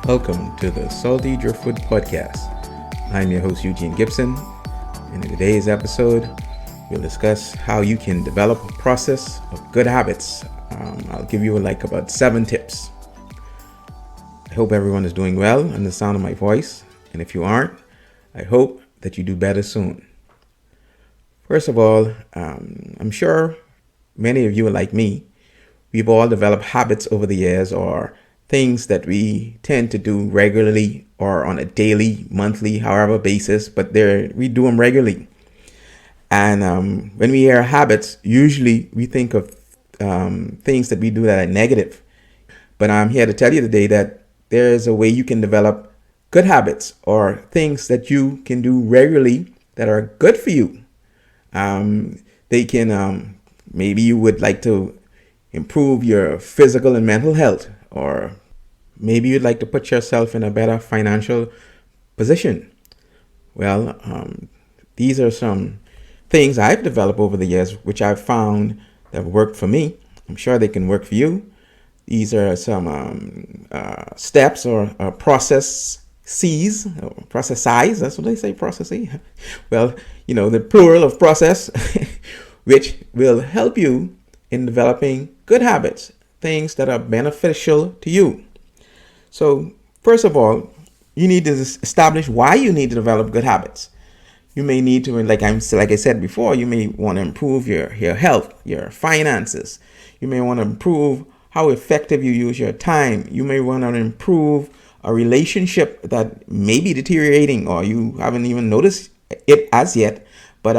Welcome to the Salty Driftwood Podcast. I'm your host, Eugene Gibson, and in today's episode, we'll discuss how you can develop a process of good habits. I'll give you about 7 tips. I hope everyone is doing well in the sound of my voice, and if you aren't, I hope that you do better soon. First of all, I'm sure many of you are like me. We've all developed habits over the years, or things that we tend to do regularly or on a daily, monthly, however basis, but we do them regularly. And when we hear habits, usually we think of things that we do that are negative. But I'm here to tell you today that there is a way you can develop good habits or things that you can do regularly that are good for you. They can, maybe you would like to improve your physical and mental health, or maybe you'd like to put yourself in a better financial position. Well, these are some things I've developed over the years, which I've found that worked for me. I'm sure they can work for you. These are some steps or processes, that's what they say, processes. Well, the plural of process, which will help you in developing good habits, things that are beneficial to you. So first of all, you need to establish why you need to develop good habits. You may need to, like I said before, you may want to improve your health, your finances. You may want to improve how effective you use your time. You may want to improve a relationship that may be deteriorating, or you haven't even noticed it as yet, but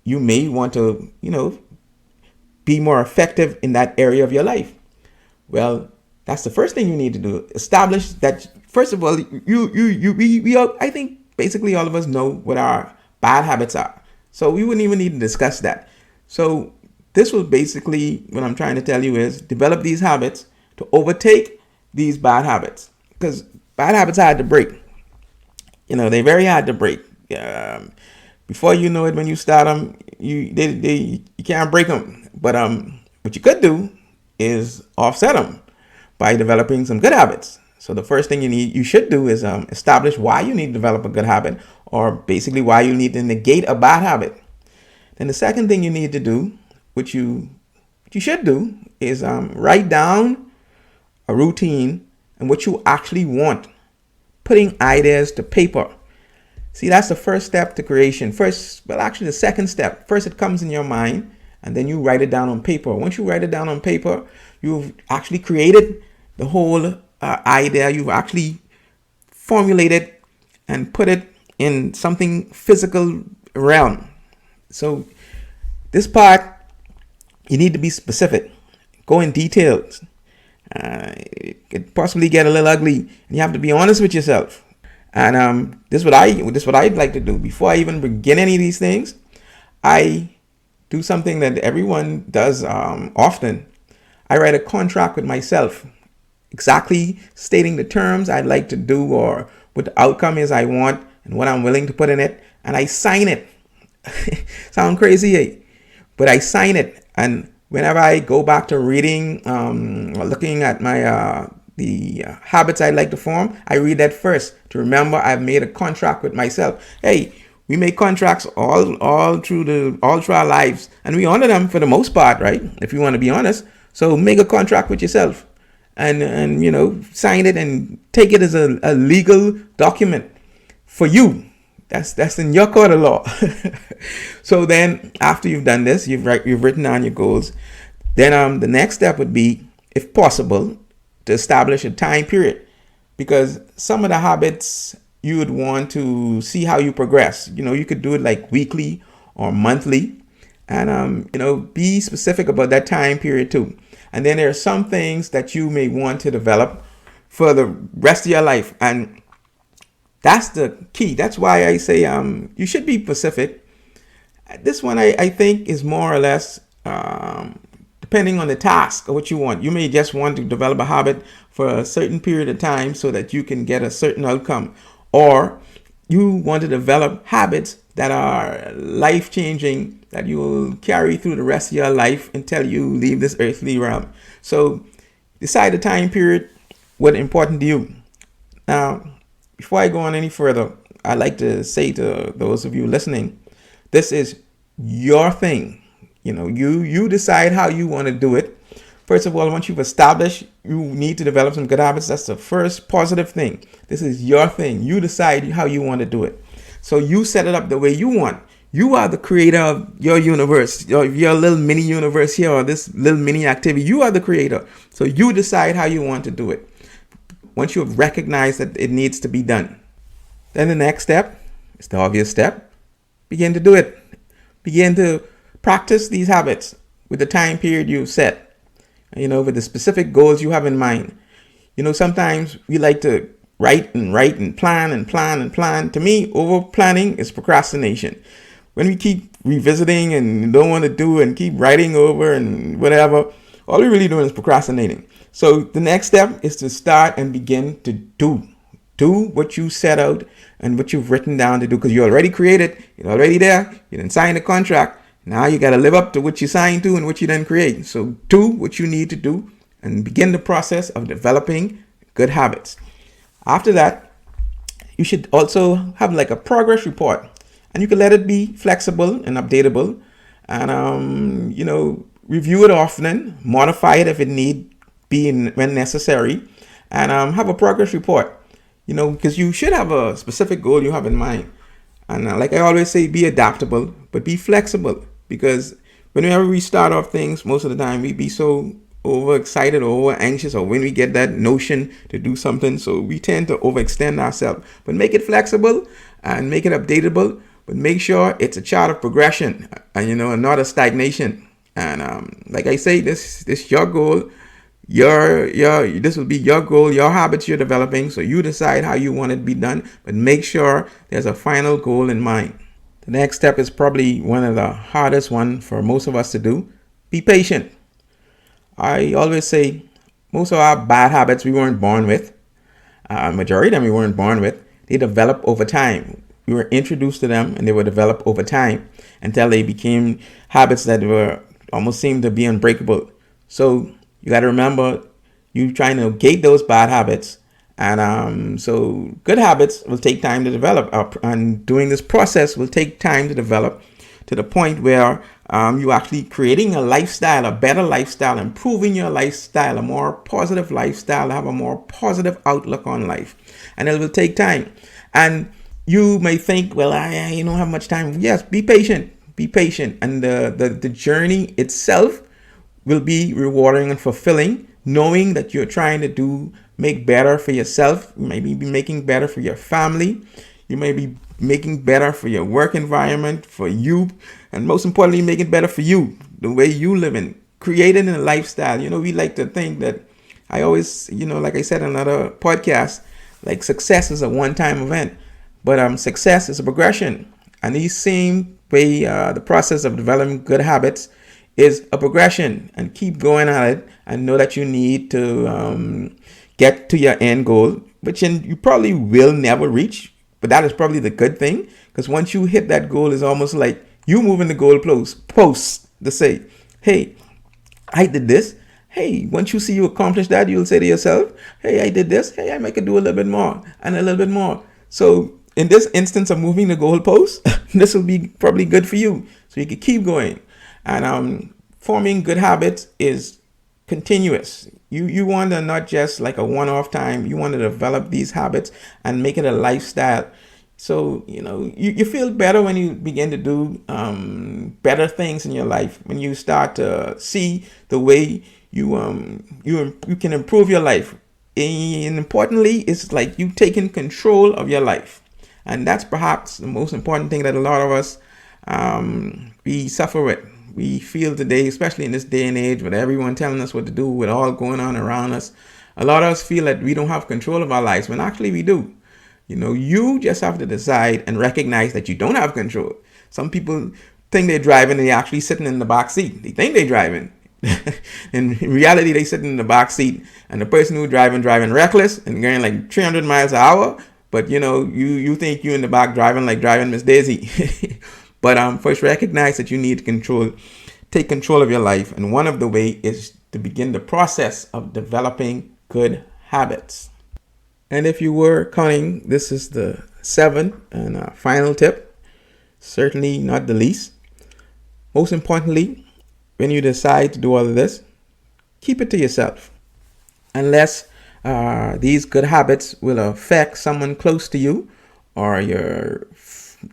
you may want to, be more effective in that area of your life. Well, that's the first thing you need to do. Establish that, first of all, we all, I think basically all of us know what our bad habits are. So we wouldn't even need to discuss that. So this was basically what I'm trying to tell you is develop these habits to overtake these bad habits. Because bad habits are hard to break. They're very hard to break. Before you know it, when you start them, you can't break them. But what you could do is offset them by developing some good habits. So the first thing you should do is establish why you need to develop a good habit, or basically why you need to negate a bad habit. Then the second thing you need to do, which you should do, is write down a routine and what you actually want. Putting ideas to paper. See, that's the first step to creation. The second step. First, it comes in your mind, and then you write it down on paper. Once you write it down on paper, you've actually created the whole idea. You've actually formulated and put it in something physical realm. So this part, you need to be specific. Go in details. It could possibly get a little ugly, and you have to be honest with yourself. And this is what I'd like to do. Before I even begin any of these things, I do something that everyone does often. I write a contract with myself, exactly stating the terms I'd like to do, or what the outcome is I want, and what I'm willing to put in it, and I sign it. Sound crazy, eh? But I sign it, and whenever I go back to reading or looking at my the habits I'd like to form, I read that first to remember I've made a contract with myself. Hey, we make contracts all through our lives, and we honor them for the most part, right? If you want to be honest. So make a contract with yourself, and sign it and take it as a legal document for you. That's in your court of law. So then, after you've done this, you've written down your goals. Then the next step would be, if possible, to establish a time period, because some of the habits you would want to see how you progress. You could do it like weekly or monthly, and be specific about that time period too. And then there are some things that you may want to develop for the rest of your life, and that's the key. That's why I say you should be specific. This one I think is more or less depending on the task or what you want. You may just want to develop a habit for a certain period of time so that you can get a certain outcome, or you want to develop habits that are life-changing, that you will carry through the rest of your life until you leave this earthly realm. So decide the time period, what's important to you. Now, before I go on any further, I'd like to say to those of you listening, this is your thing. You decide how you want to do it. First of all, once you've established you need to develop some good habits, that's the first positive thing. This is your thing. You decide how you want to do it. So you set it up the way you want. You are the creator of your universe, your little mini universe here, or this little mini activity. You are the creator. So you decide how you want to do it. Once you have recognized that it needs to be done, then the next step is the obvious step. Begin to do it. Begin to practice these habits with the time period you've set. With the specific goals you have in mind. Sometimes we like to write and plan and plan and plan. To me, over planning is procrastination. When we keep revisiting and don't want to do and keep writing over and whatever, all we're really doing is procrastinating. So the next step is to start and begin to do. Do what you set out and what you've written down to do, because you already created, you're already there, you didn't sign the contract. Now you got to live up to what you signed to and what you then create. So do what you need to do and begin the process of developing good habits. After that, you should also have like a progress report, and you can let it be flexible and updatable, and review it often, modify it if it need be when necessary, and have a progress report. Because you should have a specific goal you have in mind, and like I always say, be adaptable but be flexible. Because whenever we start off things, most of the time we be so overexcited or over anxious, or when we get that notion to do something, so we tend to overextend ourselves. But make it flexible and make it updatable, but make sure it's a chart of progression, and not a stagnation. And like I say, this your goal. This will be your goal, your habits you're developing. So you decide how you want it to be done, but make sure there's a final goal in mind. The next step is probably one of the hardest one for most of us to do. Be patient. I always say most of our bad habits we weren't born with. Majority of them we weren't born with. They develop over time. We were introduced to them and they were developed over time until they became habits that were almost seemed to be unbreakable. So you got to remember, you trying to gate those bad habits. And so good habits will take time to develop, and doing this process will take time to develop to the point where you actually creating a lifestyle, a better lifestyle, improving your lifestyle, a more positive lifestyle, have a more positive outlook on life. And it will take time. And you may think, well, I don't have much time. Yes, be patient. Be patient. And the journey itself will be rewarding and fulfilling, knowing that you're trying to make better for yourself. You may be making better for your family. You may be making better for your work environment, for you, and most importantly, making better for you, the way you live in, creating a lifestyle. We like to think that, I always, like I said in another podcast, like success is a one-time event, but success is a progression. And the same way, the process of developing good habits is a progression, and keep going at it, and know that you need to get to your end goal, which you probably will never reach, but that is probably the good thing, because once you hit that goal, it's almost like you moving the goal post to say, hey, I did this. Hey, once you see you accomplish that, you'll say to yourself, hey, I did this. Hey, I could do a little bit more and a little bit more. So in this instance of moving the goal post, this will be probably good for you, so you can keep going. And forming good habits is continuous. You want to not just like a one-off time. You want to develop these habits and make it a lifestyle. So you feel better when you begin to do better things in your life. When you start to see the way you can improve your life. And importantly, it's like you taking control of your life, and that's perhaps the most important thing that a lot of us we suffer with. We feel today, especially in this day and age, with everyone telling us what to do, with all going on around us, a lot of us feel that we don't have control of our lives, when actually we do. You just have to decide and recognize that you don't have control. Some people think they're driving and they're actually sitting in the back seat. They think they're driving. In reality, they sitting in the back seat, and the person who's driving reckless and going like 300 miles an hour. But you think you in the back driving like driving Miss Daisy. But first recognize that you need to take control of your life. And one of the way is to begin the process of developing good habits. And if you were counting, this is the seventh and final tip, certainly not the least. Most importantly, when you decide to do all of this, keep it to yourself. Unless these good habits will affect someone close to you, or your,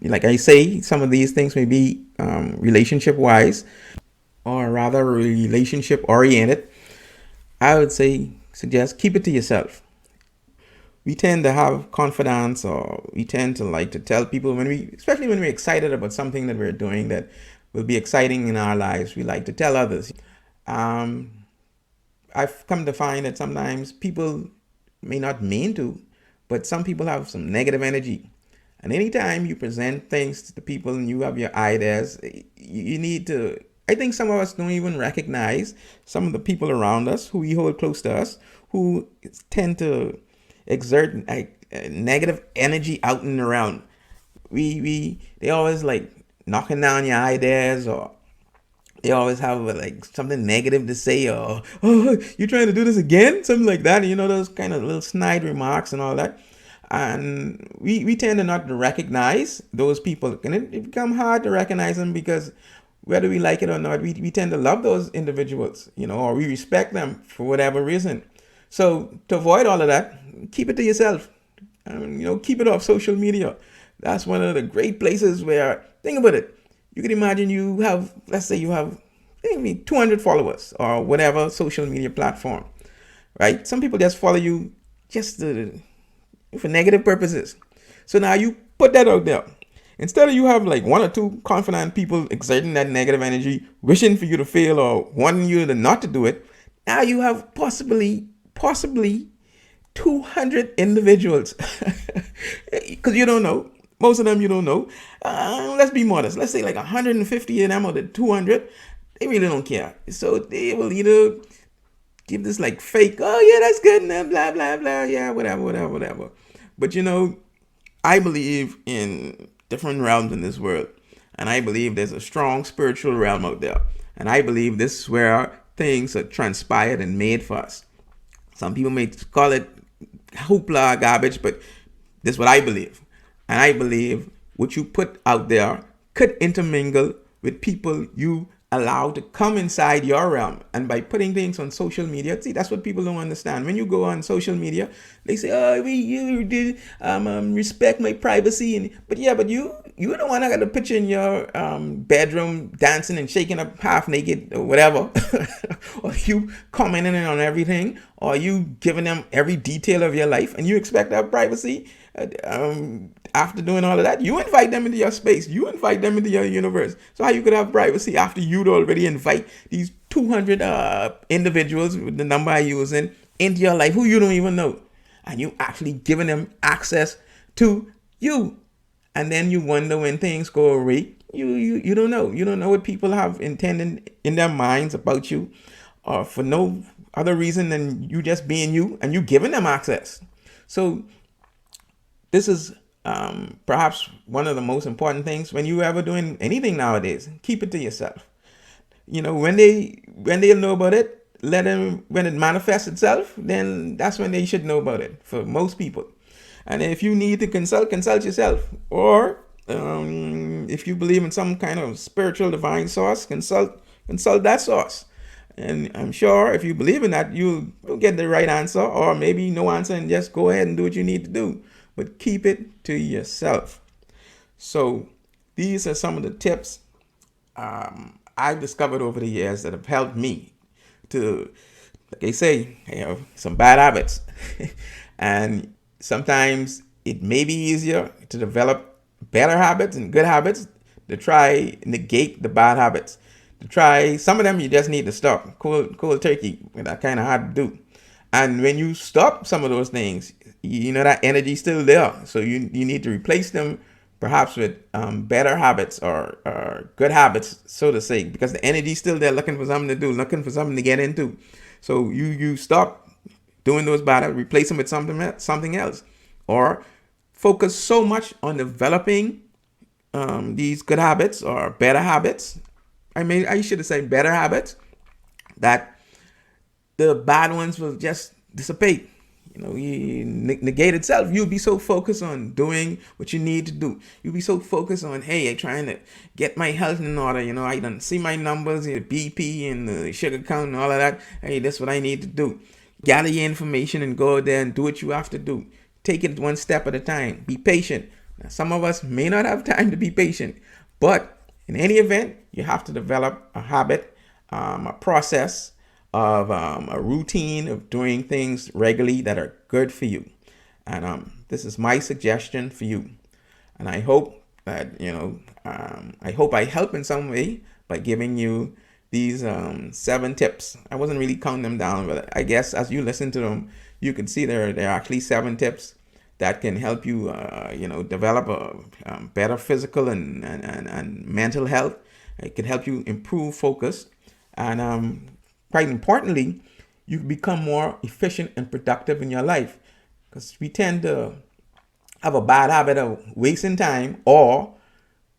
like I say, some of these things may be relationship wise, or rather relationship oriented. I would suggest keep it to yourself. We tend to have confidence, or we tend to like to tell people especially when we're excited about something that we're doing that will be exciting in our lives. We like to tell others. Um, I've come to find that sometimes people may not mean to, but some people have some negative energy. And anytime you present things to the people and you have your ideas, you need to. I think some of us don't even recognize some of the people around us who we hold close to us who tend to exert like negative energy out and around. They always like knocking down your ideas, or they always have like something negative to say, or oh, you're trying to do this again, something like that. You know, those kind of little snide remarks and all that. And we tend to not to recognize those people, and it become hard to recognize them because whether we like it or not, we tend to love those individuals, or we respect them for whatever reason. So to avoid all of that, keep it to yourself. Keep it off social media. That's one of the great places where, think about it. You can imagine you have, let's say you have maybe 200 followers or whatever social media platform, right? Some people just follow you just for negative purposes. So now you put that out there. Instead of you have like one or two confident people exerting that negative energy, wishing for you to fail or wanting you to not to do it, now you have possibly 200 individuals. Because you don't know. Most of them you don't know. Let's be modest. Let's say like 150 of them or the 200, they really don't care. So they will either give this like fake, oh yeah, that's good, and blah, blah, blah, yeah, whatever. But I believe in different realms in this world. And I believe there's a strong spiritual realm out there. And I believe this is where things are transpired and made for us. Some people may call it hoopla, garbage, but this is what I believe. And I believe what you put out there could intermingle with people you allow to come inside your realm. And by putting things on social media, see, that's what people don't understand. When you go on social media, they say, oh, you did respect my privacy. But you the one that got a picture in your bedroom dancing and shaking up half naked or whatever. Or you commenting on everything, or you giving them every detail of your life, and you expect to have privacy. After doing all of that, you invite them into your space. You invite them into your universe. So how you could have privacy after you'd already invite these 200 individuals, with the number I use, into your life who you don't even know, and you actually giving them access to you. And then you wonder when things go awry. You don't know. You don't know what people have intended in their minds about you, or for no other reason than you just being you, and you giving them access. So this is perhaps one of the most important things when you ever doing anything nowadays. Keep it to yourself. When they know about it, let them, when it manifests itself, then that's when they should know about it for most people. And if you need to consult yourself. Or if you believe in some kind of spiritual divine source, consult that source. And I'm sure if you believe in that, you'll get the right answer, or maybe no answer, and just go ahead and do what you need to do. But keep it to yourself. So these are some of the tips I've discovered over the years that have helped me to, like they say, some bad habits. And sometimes it may be easier to develop better habits and good habits to try negate the bad habits. To try some of them, you just need to stop cold turkey. That kind of hard to do. And when you stop some of those things, that energy still there. So you need to replace them perhaps with better habits, or good habits, so to say, because the energy's still there, looking for something to do, looking for something to get into. So you stop doing those bad habits, replace them with something else, or focus so much on developing these good habits or better habits. I should have said better habits, that the bad ones will just dissipate. You negate itself. You'll be so focused on doing what you need to do. You'll be so focused on, hey, I'm trying to get my health in order. I don't see my numbers, the BP and the sugar count and all of that. Hey, that's what I need to do. Gather your information and go there and do what you have to do. Take it one step at a time. Be patient. Now, some of us may not have time to be patient, but in any event, you have to develop a habit, a process of a routine of doing things regularly that are good for you. And this is my suggestion for you. And I hope that, I hope I help in some way by giving you these 7 tips. I wasn't really counting them down, but I guess as you listen to them, you can see there are actually 7 tips that can help you, develop a better physical and mental health. It can help you improve focus. And quite importantly, you become more efficient and productive in your life, because we tend to have a bad habit of wasting time, or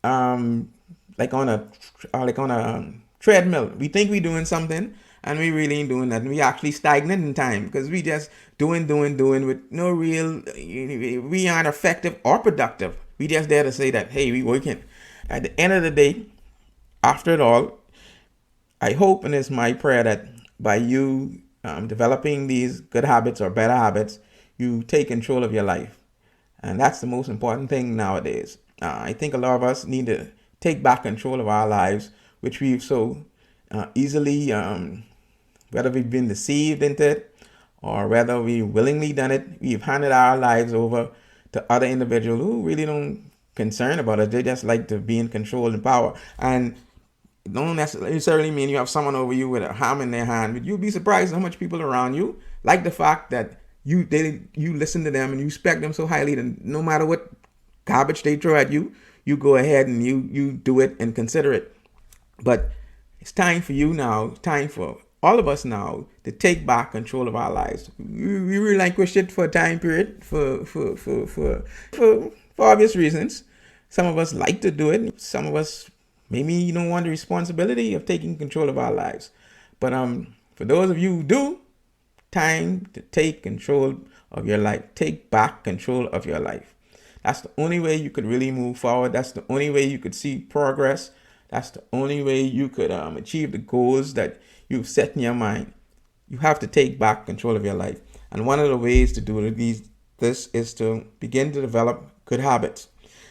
like on a treadmill. We think we're doing something and we really ain't doing nothing. We actually stagnant in time because we just doing with no real. We aren't effective or productive. We just there to say that, hey, we working. At the end of the day, after it all, I hope, and it's my prayer, that by you developing these good habits or better habits, you take control of your life. And that's the most important thing nowadays. I think a lot of us need to take back control of our lives, which we've so easily, whether we've been deceived into it or whether we willingly done it, we've handed our lives over to other individuals who really don't concern about it. They just like to be in control and power. And don't necessarily mean you have someone over you with a hammer in their hand, but you'll be surprised how much people around you like the fact that you listen to them and you respect them so highly that no matter what garbage they throw at you, you go ahead and you do it and consider it. But it's time for you now, time for all of us now to take back control of our lives. We relinquish it for a time period for obvious reasons. Some of us like to do it. Some of us maybe you don't want the responsibility of taking control of our lives. But for those of you who do, time to take control of your life. Take back control of your life. That's the only way you could really move forward. That's the only way you could see progress. That's the only way you could achieve the goals that you've set in your mind. You have to take back control of your life. And one of the ways to do this is to begin to develop good habits.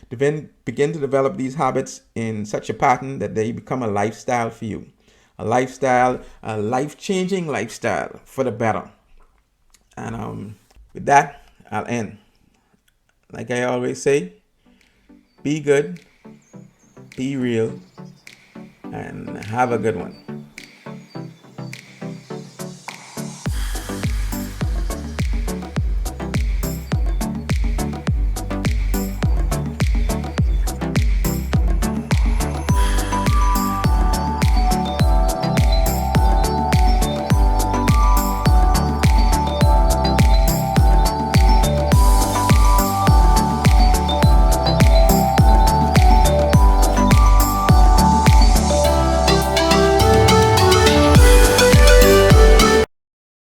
Begin to develop these habits in such a pattern that they become a lifestyle for you. A lifestyle, a life-changing lifestyle for the better. And with that, I'll end. Like I always say, be good, be real, and have a good one.